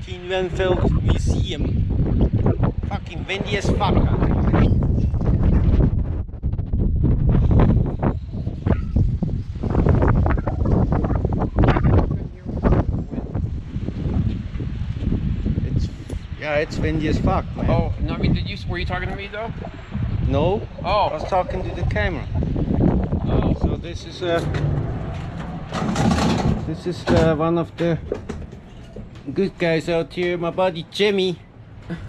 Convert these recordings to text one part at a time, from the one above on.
Gene Winfield Museum. Fucking windy as fuck. It's windy as fuck, man. Oh, no, I mean, were you talking to me though? No. Oh. I was talking to the camera. Oh. So this is one of the good guys out here. My buddy Jimmy.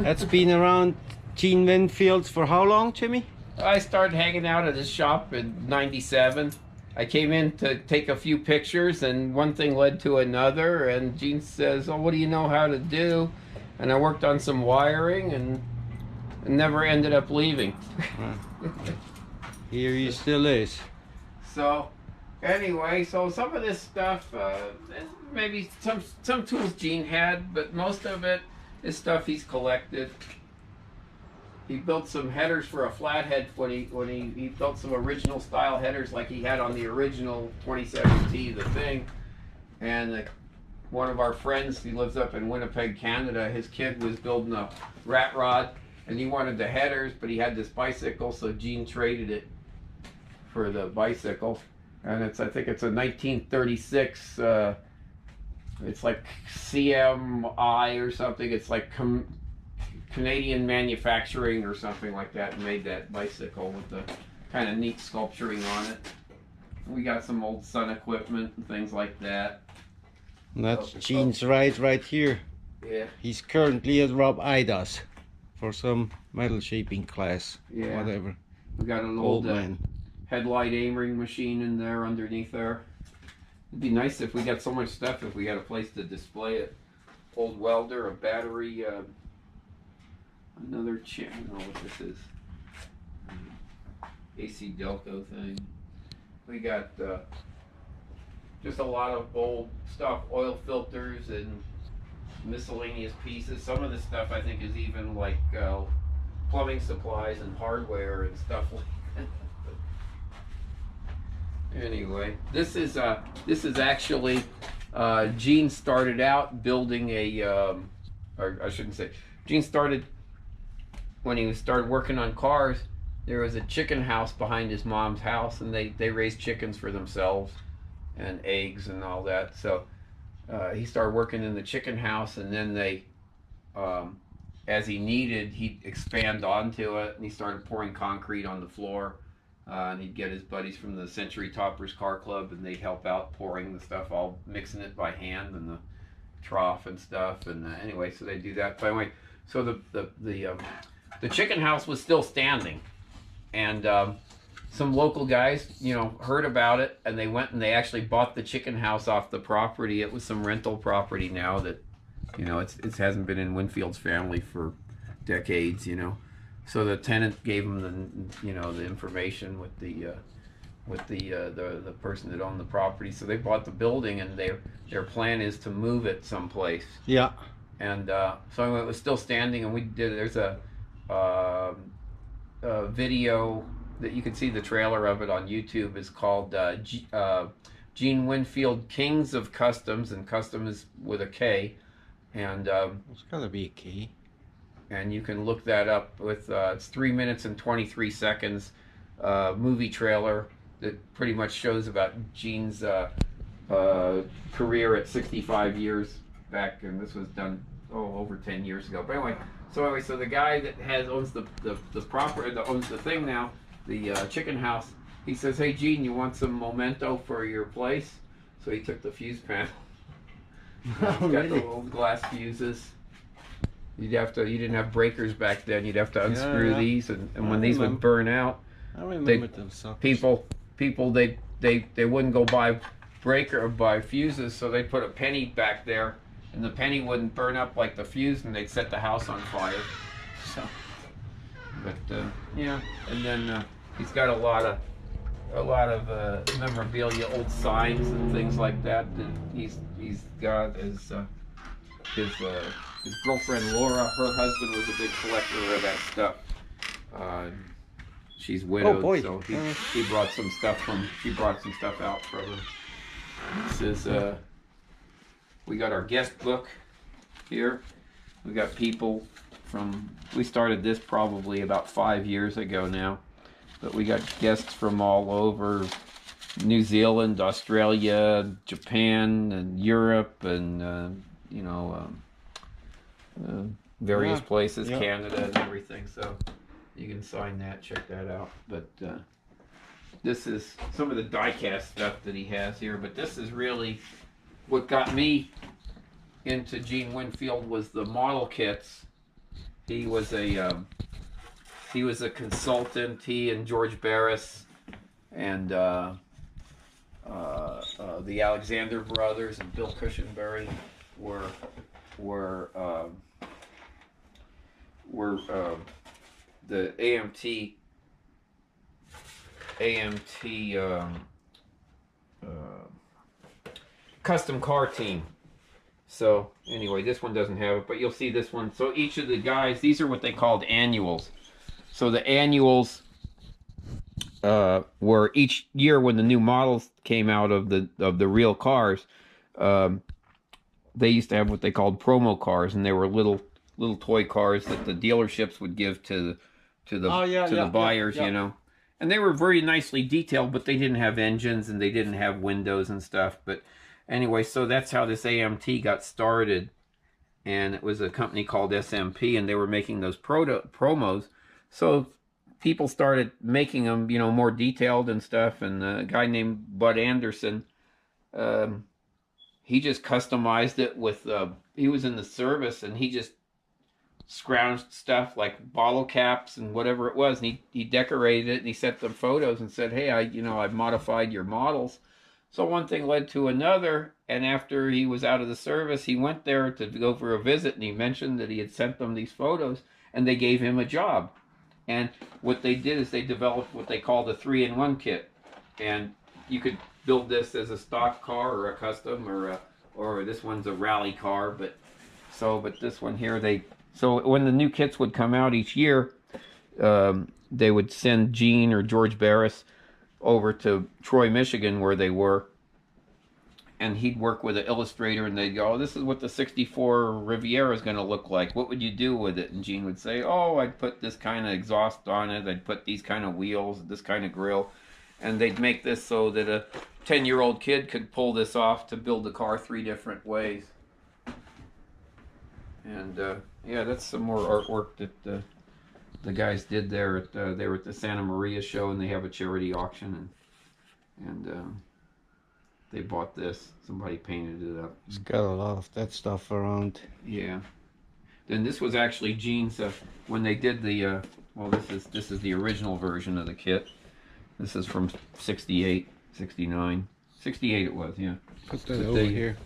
That's been around Gene Winfield for how long, Jimmy? I started hanging out at his shop in '97. I came in to take a few pictures, and one thing led to another. And Gene says, "Oh, what do you know how to do?" And I worked on some wiring and never ended up leaving. Here he still is. So, anyway, so some of this stuff, maybe some tools Gene had, but most of it is stuff he's collected. He built some headers for a flathead when he built some original style headers like he had on the original 27T, the thing. And one of our friends, he lives up in Winnipeg, Canada, his kid was building a rat rod and he wanted the headers, but he had this bicycle, so Gene traded it for the bicycle. And I think it's a 1936, it's like CMI or something. It's like Canadian manufacturing or something like that, made that bicycle with the kind of neat sculpturing on it. We got some old Sun equipment and things like that. And that's Gene's ride right here. Yeah. He's currently at Rob Ida's for some metal shaping class. Yeah. Whatever. We got an old headlight aiming machine in there underneath there. It'd be nice if we got so much stuff, if we had a place to display it. Old welder, a battery, another chip, I don't know what this is. AC Delco thing. We got just a lot of old stuff, oil filters and miscellaneous pieces. Some of this stuff I think is even like plumbing supplies and hardware and stuff like that. Anyway, this is actually Gene started out building a, or I shouldn't say, Gene started when he started working on cars. There was a chicken house behind his mom's house, and they raised chickens for themselves and eggs and all that. So he started working in the chicken house, and then they, as he needed, he'd expand onto it, and he started pouring concrete on the floor. And he'd get his buddies from the Century Toppers Car Club, and they'd help out pouring the stuff, all mixing it by hand in the trough and stuff. And anyway, so they do that. But anyway, so the chicken house was still standing, and some local guys, you know, heard about it, and they went and they actually bought the chicken house off the property. It was some rental property now that, you know, it hasn't been in Winfield's family for decades, you know. So the tenant gave them the, you know, the information with the person that owned the property. So they bought the building, and their plan is to move it someplace. Yeah. And so it was still standing, and we did. There's a video that you can see the trailer of it on YouTube. Is called Gene Winfield Kings of Customs, and custom is with a K. And it's gotta be a key. And you can look that up with, it's 3 minutes and 23 seconds movie trailer that pretty much shows about Gene's career at 65 years back, and this was done over 10 years ago. But anyway, so the guy that owns the property, that owns the thing now, the chicken house, he says, "Hey Gene, you want some memento for your place?" So he took the fuse panel. Oh, got really? the little glass fuses. You didn't have breakers back then. You'd have to unscrew these, and when these would burn out, I remember them suckers. people they wouldn't go buy fuses, so they put a penny back there, and the penny wouldn't burn up like the fuse, and they'd set the house on fire. So, but yeah, and then he's got a lot of memorabilia, old signs and things like that he's got his girlfriend Laura, her husband was a big collector of that stuff. She's widowed, so she brought some stuff out from him. This is we got our guest book here. We got people from, we started this probably about 5 years ago now, but we got guests from all over New Zealand, Australia, Japan, and Europe, and you know, various places, Canada and everything. So you can sign that, check that out. But this is some of the die-cast stuff that he has here. But this is really what got me into Gene Winfield, was the model kits. He was a consultant. He and George Barris and the Alexander brothers and Bill Cushenberry were the AMT custom car team. So anyway, this one doesn't have it, but you'll see this one. So each of the guys, these are what they called annuals. So the annuals were each year when the new models came out of the real cars. They used to have what they called promo cars, and they were little toy cars that the dealerships would give to the buyers, you know. And they were very nicely detailed, but they didn't have engines and they didn't have windows and stuff. But anyway, so that's how this AMT got started. And it was a company called SMP, and they were making those promos. So people started making them, you know, more detailed and stuff. And a guy named Bud Anderson, he just customized it with, he was in the service, and he just scrounged stuff like bottle caps and whatever it was, and he decorated it, and he sent them photos and said, hey, I've modified your models. So one thing led to another, and after he was out of the service, he went there to go for a visit, and he mentioned that he had sent them these photos, and they gave him a job. And what they did is they developed what they called a 3-in-1 kit, and you could build this as a stock car or a custom, or this one's a rally car, but this one here, so when the new kits would come out each year, they would send Gene or George Barris over to Troy, Michigan, where they were, and he'd work with an illustrator, and they'd go, oh, this is what the 64 Riviera is going to look like. What would you do with it? And Gene would say, oh, I'd put this kind of exhaust on it. I'd put these kind of wheels, this kind of grill. And they'd make this so that a 10-year-old kid could pull this off to build the car 3 different ways. And yeah, that's some more artwork that the guys did there. They were at the Santa Maria show, and they have a charity auction, and they bought this. Somebody painted it up. It's got a lot of that stuff around. Yeah. Then this was actually Gene's when they did the well, this is the original version of the kit. This is from 68, 69, 68 it was, yeah. Put that over here.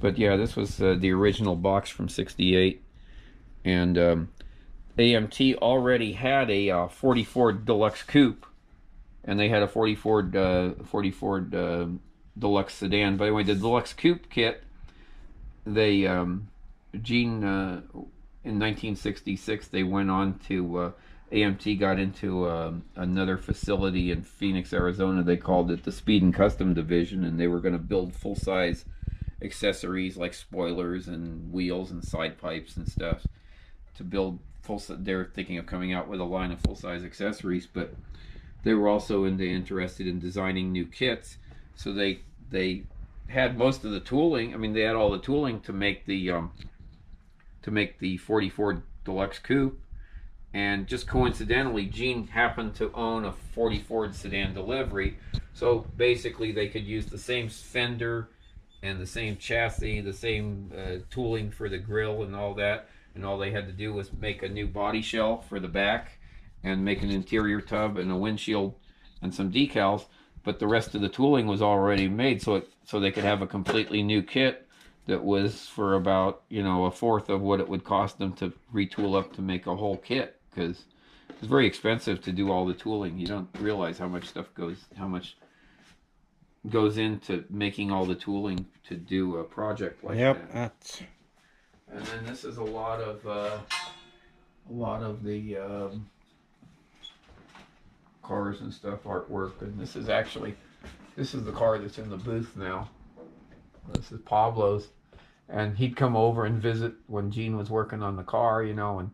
But yeah, this was the original box from 68, and AMT already had a 44 Deluxe Coupe, and they had a 44 Deluxe Sedan. By the way, the Deluxe Coupe kit, they Gene in 1966 they went on to AMT got into another facility in Phoenix, Arizona. They called it the Speed and Custom Division, and they were going to build full-size accessories like spoilers and wheels and side pipes and stuff to build they're thinking of coming out with a line of full-size accessories, but they were also interested in designing new kits. So they had most of the tooling. I mean, they had all the tooling to make the 44 Deluxe Coupe, and just coincidentally, Gene happened to own a 44 sedan delivery, so basically they could use the same fender and the same chassis, the same tooling for the grill and all that, and all they had to do was make a new body shell for the back and make an interior tub and a windshield and some decals, but the rest of the tooling was already made, so they could have a completely new kit that was for about, you know, 1/4 of what it would cost them to retool up to make a whole kit, because it's very expensive to do all the tooling. You don't realize how much goes into making all the tooling to do a project like that. Yep, that's. And then this is a lot of the cars and stuff, artwork. And this is the car that's in the booth now. This is Pablo's, and he'd come over and visit when Gene was working on the car, you know,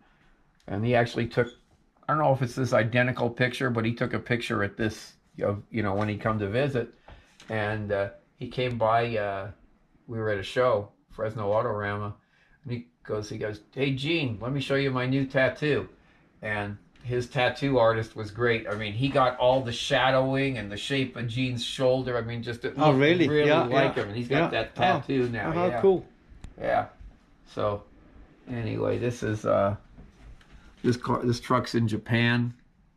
and he actually took, I don't know if it's this identical picture, but he took a picture at this, you know, when he come to visit, and he came by, we were at a show, Fresno Autorama, and he goes, hey Gene, let me show you my new tattoo. And his tattoo artist was great. I mean, he got all the shadowing and the shape of Gene's shoulder. I mean, just it looked really like him. And he's got that tattoo now. Yeah. Cool. Yeah. So, anyway, this is this truck's in Japan.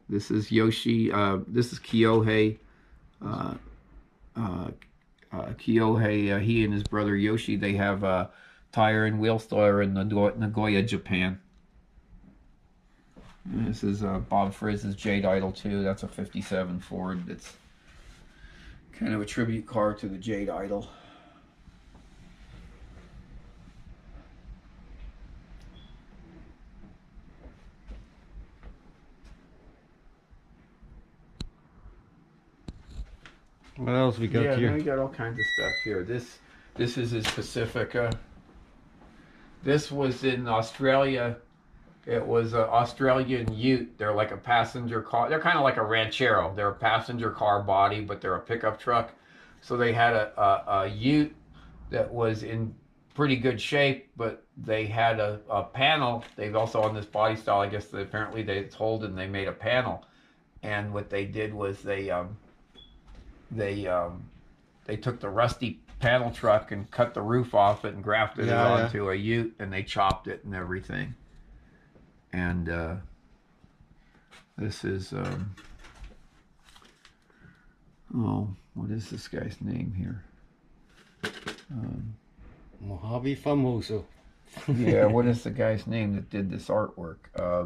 This is Yoshi. This is Kyohei. Kyohei. He and his brother Yoshi. They have a tire and wheel store in Nagoya, Japan. And this is Bob Frizz's Jade Idol 2. That's a 57 Ford. It's kind of a tribute car to the Jade Idol. What else we got here? Yeah, we got all kinds of stuff here. This is his Pacifica. This was in Australia. It was an Australian Ute. They're like a passenger car. They're kind of like a Ranchero. They're a passenger car body, but they're a pickup truck. So they had a Ute that was in pretty good shape, but they had a panel. They've also on this body style, I guess apparently they told and they made a panel. And what they did was they took the rusty panel truck and cut the roof off it and grafted it onto a Ute, and they chopped it and everything. And this is what is this guy's name here? Mojave Famoso. Yeah, what is the guy's name that did this artwork? Darn.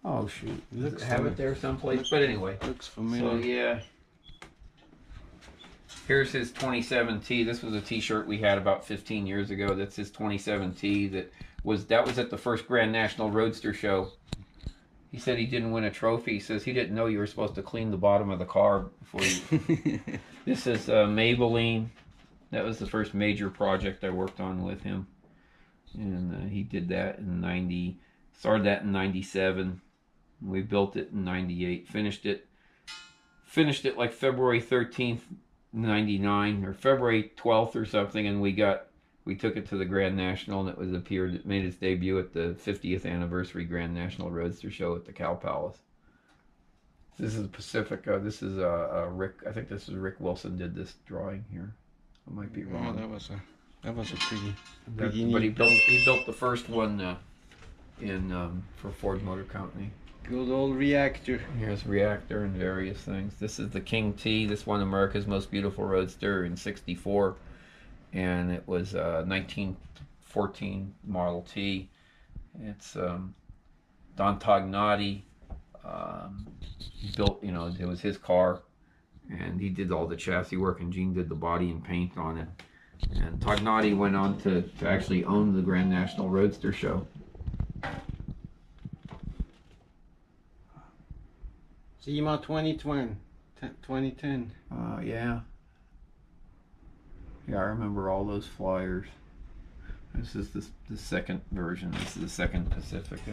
Oh shoot! Does it have it there someplace? But anyway, looks familiar. So yeah. Here's his 27T. This was a T-shirt we had about 15 years ago. That's his 27T. That was at the first Grand National Roadster Show. He said he didn't win a trophy. He says he didn't know you were supposed to clean the bottom of the car before you. This is Maybelline. That was the first major project I worked on with him, and he did that in '90. Started that in '97. We built it in '98. Finished it like February 13th. '99 or February 12th or something, and we took it to the Grand National, and it made its debut at the 50th anniversary Grand National Roadster Show at the Cow Palace. This is Pacifica. This is Rick. I think this is Rick Wilson did this drawing here. I might be wrong. Oh, that was a pretty but he built the first one for Ford Motor Company. Good old Reactor. Here's Reactor and various things. This is the King T. This won America's Most Beautiful Roadster in '64. And it was a 1914 Model T. It's Don Tognotti. He built, it was his car. And he did all the chassis work, and Gene did the body and paint on it. And Tognotti went on to actually own the Grand National Roadster Show. SEMA 2010. Yeah. Yeah, I remember all those flyers. This is the second version. This is the second Pacifica.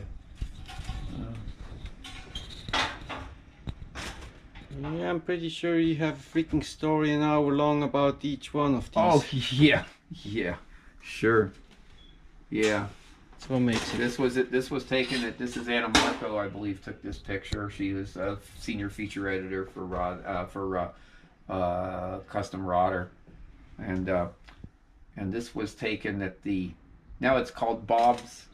Yeah, I'm pretty sure you have a freaking story an hour long about each one of these. Oh, yeah. Yeah. Sure. Yeah. That's what makes it. This was taken at, this is Anna Marco, I believe, took this picture. She was a senior feature editor for Custom Rodder. And this was taken at now it's called Bob's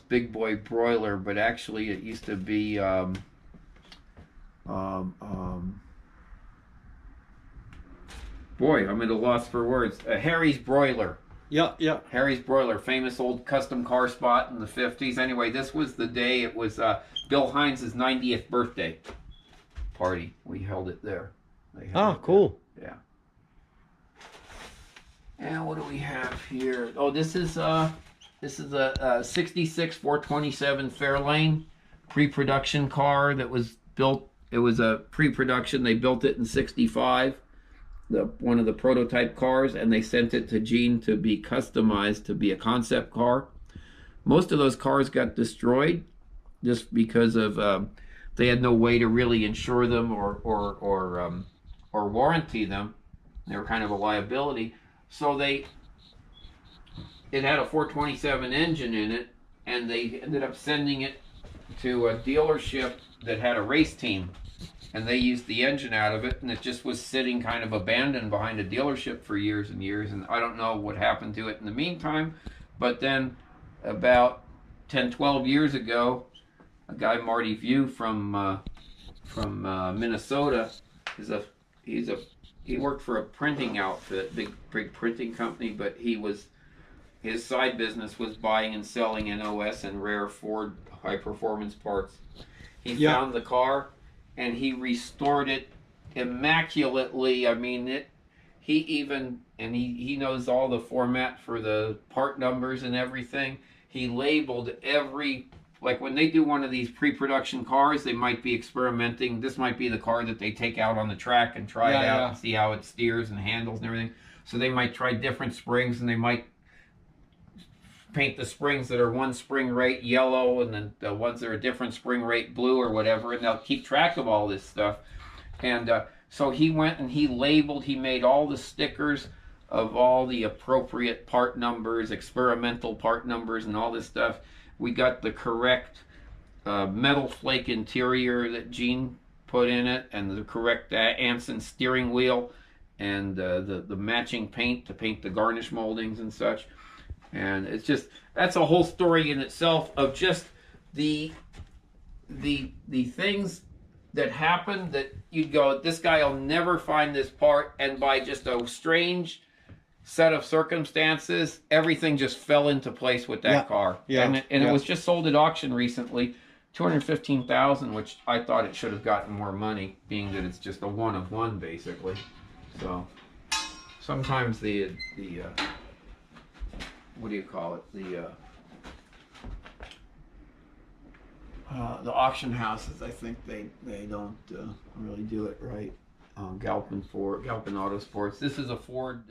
Big Boy Broiler, but actually it used to be boy, I'm at a loss for words. Harry's Broiler. Yeah. Harry's Broiler, famous old custom car spot in the 50s. Anyway, this was the day, it was Bill Hines' 90th birthday party. We held it there. Cool. Yeah. And what do we have here? Oh, this is a 66 427 Fairlane pre-production car that was built It was a pre-production. They built it in '65, one of the prototype cars, and they sent it to Gene to be customized to be a concept car. Most of those cars got destroyed just because of they had no way to really insure them or warranty them. They were kind of a liability. So it had a 427 engine in it, and they ended up sending it to a dealership that had a race team, and they used the engine out of it, and it just was sitting kind of abandoned behind a dealership for years and years, and I don't know what happened to it in the meantime. But then about 10-12 years ago, a guy, Marty View from Minnesota, he worked for a printing outfit, big printing company, but his side business was buying and selling NOS and rare Ford high performance parts. He found the car and he restored it immaculately. I mean, he knows all the format for the part numbers and everything. He labeled every, like when they do one of these pre-production cars, they might be experimenting. This might be the car that they take out on the track and try it out and see how it steers and handles and everything. So they might try different springs, and they might paint the springs that are one spring rate yellow, and then the ones that are a different spring rate blue or whatever, and they'll keep track of all this stuff. And so he went and he labeled, he made all the stickers of all the appropriate part numbers, experimental part numbers, and all this stuff. We got the correct metal flake interior that Gene put in it, and the correct Anson steering wheel, and the matching paint to paint the garnish moldings and such. And it's just, that's a whole story in itself of just the things that happened that you'd go, this guy will never find this part, and by just a strange set of circumstances, everything just fell into place with that car. And it was just sold at auction recently, $215,000, which I thought it should have gotten more money, being that it's just a one of one basically. So sometimes the what do you call it? The auction houses, I think they don't really do it right. Galpin Autosports. This is a Ford.